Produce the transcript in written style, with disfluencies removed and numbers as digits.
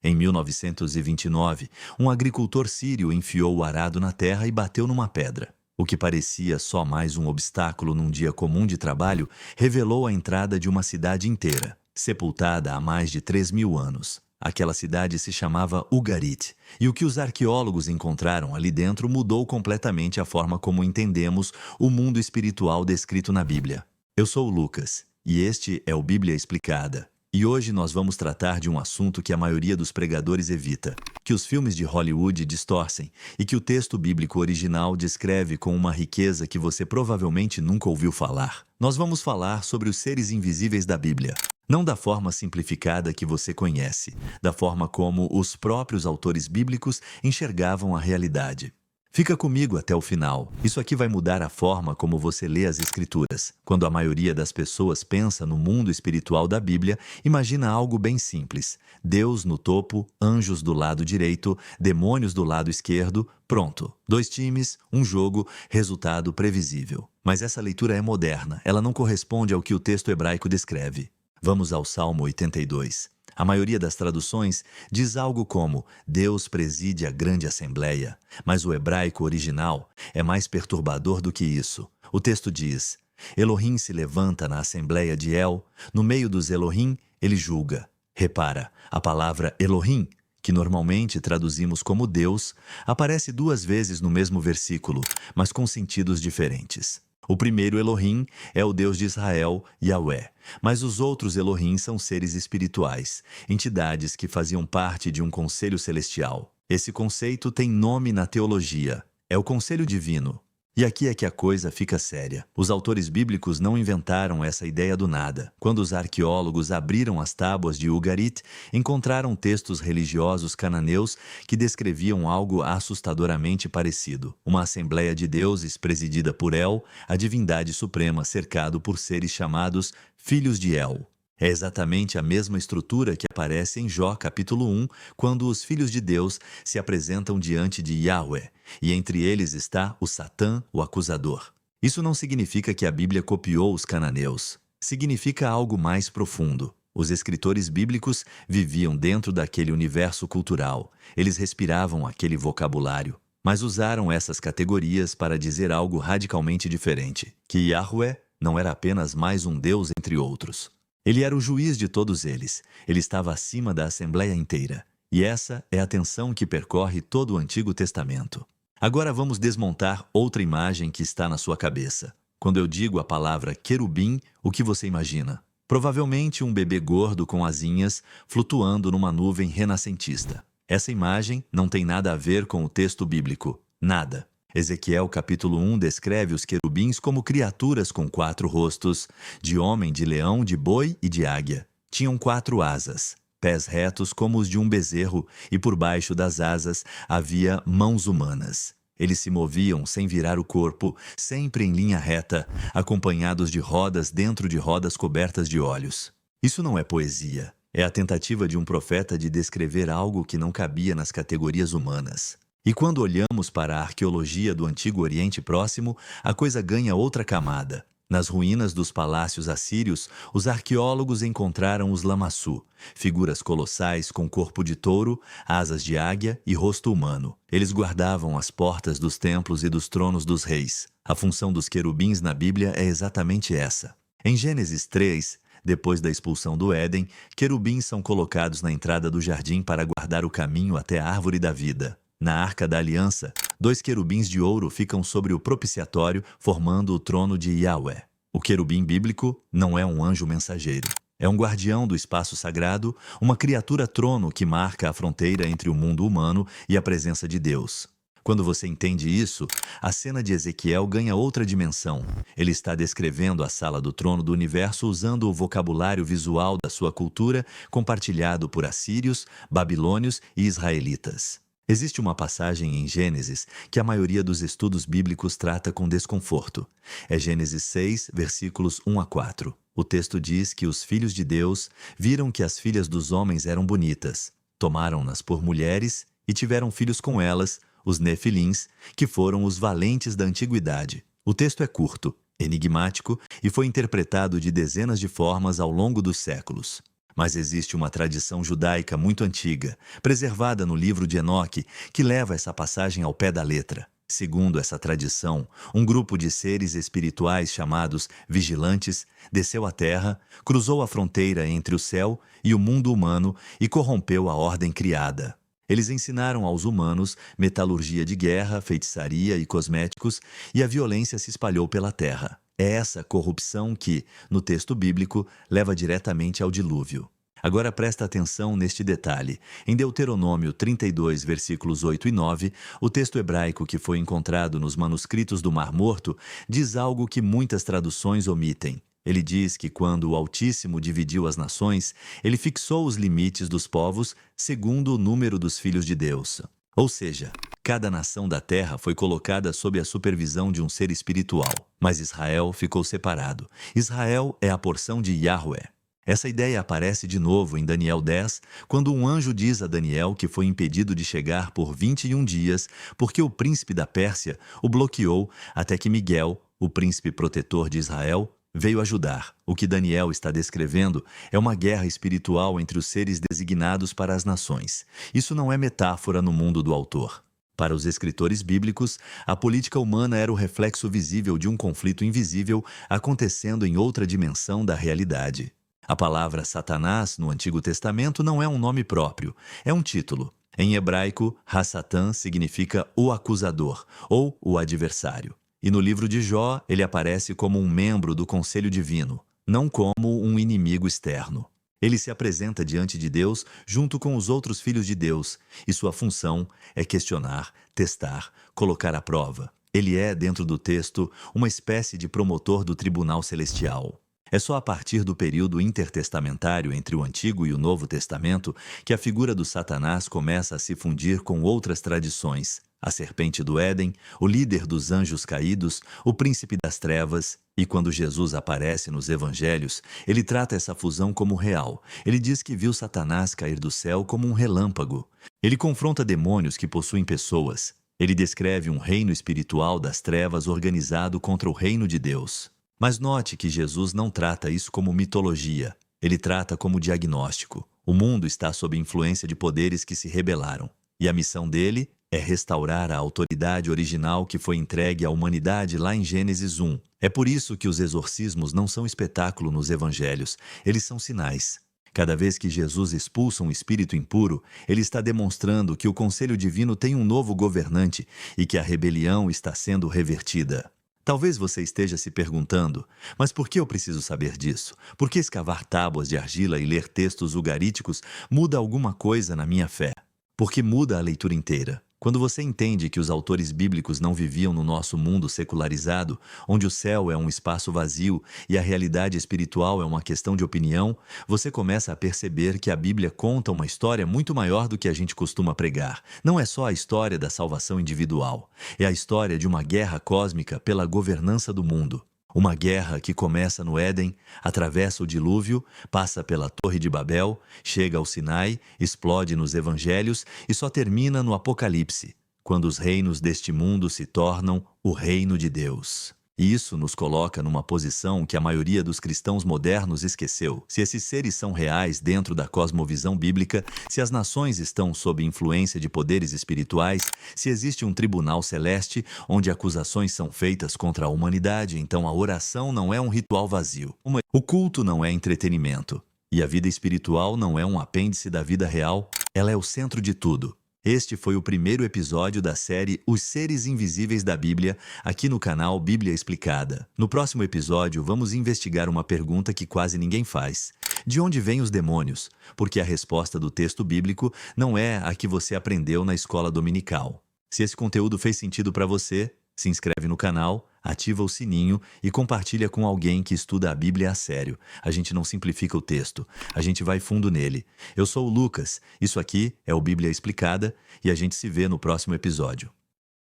Em 1929, um agricultor sírio enfiou o arado na terra e bateu numa pedra. O que parecia só mais um obstáculo num dia comum de trabalho revelou a entrada de uma cidade inteira, sepultada há mais de 3.000 anos. Aquela cidade se chamava Ugarit, e o que os arqueólogos encontraram ali dentro mudou completamente a forma como entendemos o mundo espiritual descrito na Bíblia. Eu sou o Lucas, e este é o Bíblia Explicada. E hoje nós vamos tratar de um assunto que a maioria dos pregadores evita, que os filmes de Hollywood distorcem e que o texto bíblico original descreve com uma riqueza que você provavelmente nunca ouviu falar. Nós vamos falar sobre os seres invisíveis da Bíblia. Não da forma simplificada que você conhece, da forma como os próprios autores bíblicos enxergavam a realidade. Fica comigo até o final. Isso aqui vai mudar a forma como você lê as Escrituras. Quando a maioria das pessoas pensa no mundo espiritual da Bíblia, imagina algo bem simples. Deus no topo, anjos do lado direito, demônios do lado esquerdo, pronto. 2 times, um jogo, resultado previsível. Mas essa leitura é moderna, ela não corresponde ao que o texto hebraico descreve. Vamos ao Salmo 82. A maioria das traduções diz algo como Deus preside a grande assembleia, mas o hebraico original é mais perturbador do que isso. O texto diz, Elohim se levanta na assembleia de El, no meio dos Elohim, ele julga. Repara, a palavra Elohim, que normalmente traduzimos como Deus, aparece 2 vezes no mesmo versículo, mas com sentidos diferentes. O primeiro Elohim é o Deus de Israel, Yahweh, mas os outros Elohim são seres espirituais, entidades que faziam parte de um conselho celestial. Esse conceito tem nome na teologia, é o conselho divino. E aqui é que a coisa fica séria. Os autores bíblicos não inventaram essa ideia do nada. Quando os arqueólogos abriram as tábuas de Ugarit, encontraram textos religiosos cananeus que descreviam algo assustadoramente parecido. Uma assembleia de deuses presidida por El, a divindade suprema cercado por seres chamados filhos de El. É exatamente a mesma estrutura que aparece em Jó capítulo 1, quando os filhos de Deus se apresentam diante de Yahweh, e entre eles está o Satã, o acusador. Isso não significa que a Bíblia copiou os cananeus. Significa algo mais profundo. Os escritores bíblicos viviam dentro daquele universo cultural. Eles respiravam aquele vocabulário, mas usaram essas categorias para dizer algo radicalmente diferente, que Yahweh não era apenas mais um Deus entre outros. Ele era o juiz de todos eles. Ele estava acima da assembleia inteira. E essa é a tensão que percorre todo o Antigo Testamento. Agora vamos desmontar outra imagem que está na sua cabeça. Quando eu digo a palavra querubim, o que você imagina? Provavelmente um bebê gordo com asinhas flutuando numa nuvem renascentista. Essa imagem não tem nada a ver com o texto bíblico. Nada. Ezequiel capítulo 1 descreve os querubins como criaturas com 4 rostos, de homem, de leão, de boi e de águia. Tinham 4 asas, pés retos como os de um bezerro, e por baixo das asas havia mãos humanas. Eles se moviam sem virar o corpo, sempre em linha reta, acompanhados de rodas dentro de rodas cobertas de olhos. Isso não é poesia. É a tentativa de um profeta de descrever algo que não cabia nas categorias humanas. E quando olhamos para a arqueologia do Antigo Oriente Próximo, a coisa ganha outra camada. Nas ruínas dos palácios assírios, os arqueólogos encontraram os lamassu, figuras colossais com corpo de touro, asas de águia e rosto humano. Eles guardavam as portas dos templos e dos tronos dos reis. A função dos querubins na Bíblia é exatamente essa. Em Gênesis 3, depois da expulsão do Éden, querubins são colocados na entrada do jardim para guardar o caminho até a árvore da vida. Na Arca da Aliança, 2 querubins de ouro ficam sobre o propiciatório, formando o trono de Yahweh. O querubim bíblico não é um anjo mensageiro. É um guardião do espaço sagrado, uma criatura-trono que marca a fronteira entre o mundo humano e a presença de Deus. Quando você entende isso, a cena de Ezequiel ganha outra dimensão. Ele está descrevendo a sala do trono do universo usando o vocabulário visual da sua cultura, compartilhado por assírios, babilônios e israelitas. Existe uma passagem em Gênesis que a maioria dos estudos bíblicos trata com desconforto. É Gênesis 6, versículos 1 a 4. O texto diz que os filhos de Deus viram que as filhas dos homens eram bonitas, tomaram-nas por mulheres e tiveram filhos com elas, os Nefilins, que foram os valentes da antiguidade. O texto é curto, enigmático e foi interpretado de dezenas de formas ao longo dos séculos. Mas existe uma tradição judaica muito antiga, preservada no livro de Enoque, que leva essa passagem ao pé da letra. Segundo essa tradição, um grupo de seres espirituais chamados vigilantes desceu à terra, cruzou a fronteira entre o céu e o mundo humano e corrompeu a ordem criada. Eles ensinaram aos humanos metalurgia de guerra, feitiçaria e cosméticos, e a violência se espalhou pela terra. É essa corrupção que, no texto bíblico, leva diretamente ao dilúvio. Agora presta atenção neste detalhe. Em Deuteronômio 32, versículos 8 e 9, o texto hebraico que foi encontrado nos manuscritos do Mar Morto diz algo que muitas traduções omitem. Ele diz que quando o Altíssimo dividiu as nações, ele fixou os limites dos povos segundo o número dos filhos de Deus. Ou seja, cada nação da terra foi colocada sob a supervisão de um ser espiritual, mas Israel ficou separado. Israel é a porção de Yahweh. Essa ideia aparece de novo em Daniel 10, quando um anjo diz a Daniel que foi impedido de chegar por 21 dias, porque o príncipe da Pérsia o bloqueou até que Miguel, o príncipe protetor de Israel, veio ajudar. O que Daniel está descrevendo é uma guerra espiritual entre os seres designados para as nações. Isso não é metáfora no mundo do autor. Para os escritores bíblicos, a política humana era o reflexo visível de um conflito invisível acontecendo em outra dimensão da realidade. A palavra Satanás, no Antigo Testamento, não é um nome próprio, é um título. Em hebraico, Ha-Satan significa o acusador, ou o adversário. E no livro de Jó, ele aparece como um membro do conselho divino, não como um inimigo externo. Ele se apresenta diante de Deus junto com os outros filhos de Deus, e sua função é questionar, testar, colocar à prova. Ele é, dentro do texto, uma espécie de promotor do tribunal celestial. É só a partir do período intertestamentário entre o Antigo e o Novo Testamento que a figura do Satanás começa a se fundir com outras tradições. A serpente do Éden, o líder dos anjos caídos, o príncipe das trevas. E quando Jesus aparece nos evangelhos, ele trata essa fusão como real. Ele diz que viu Satanás cair do céu como um relâmpago. Ele confronta demônios que possuem pessoas. Ele descreve um reino espiritual das trevas organizado contra o reino de Deus. Mas note que Jesus não trata isso como mitologia. Ele trata como diagnóstico. O mundo está sob influência de poderes que se rebelaram. E a missão dele é restaurar a autoridade original que foi entregue à humanidade lá em Gênesis 1. É por isso que os exorcismos não são espetáculo nos evangelhos, eles são sinais. Cada vez que Jesus expulsa um espírito impuro, ele está demonstrando que o conselho divino tem um novo governante e que a rebelião está sendo revertida. Talvez você esteja se perguntando, mas por que eu preciso saber disso? Por que escavar tábuas de argila e ler textos ugaríticos muda alguma coisa na minha fé? Porque muda a leitura inteira. Quando você entende que os autores bíblicos não viviam no nosso mundo secularizado, onde o céu é um espaço vazio e a realidade espiritual é uma questão de opinião, você começa a perceber que a Bíblia conta uma história muito maior do que a gente costuma pregar. Não é só a história da salvação individual, é a história de uma guerra cósmica pela governança do mundo. Uma guerra que começa no Éden, atravessa o dilúvio, passa pela Torre de Babel, chega ao Sinai, explode nos Evangelhos e só termina no Apocalipse, quando os reinos deste mundo se tornam o reino de Deus. E isso nos coloca numa posição que a maioria dos cristãos modernos esqueceu. Se esses seres são reais dentro da cosmovisão bíblica, se as nações estão sob influência de poderes espirituais, se existe um tribunal celeste onde acusações são feitas contra a humanidade, então a oração não é um ritual vazio. O culto não é entretenimento. E a vida espiritual não é um apêndice da vida real, ela é o centro de tudo. Este foi o primeiro episódio da série Os Seres Invisíveis da Bíblia, aqui no canal Bíblia Explicada. No próximo episódio, vamos investigar uma pergunta que quase ninguém faz. De onde vêm os demônios? Porque a resposta do texto bíblico não é a que você aprendeu na escola dominical. Se esse conteúdo fez sentido para você, se inscreve no canal, ativa o sininho e compartilha com alguém que estuda a Bíblia a sério. A gente não simplifica o texto, a gente vai fundo nele. Eu sou o Lucas, isso aqui é o Bíblia Explicada e a gente se vê no próximo episódio.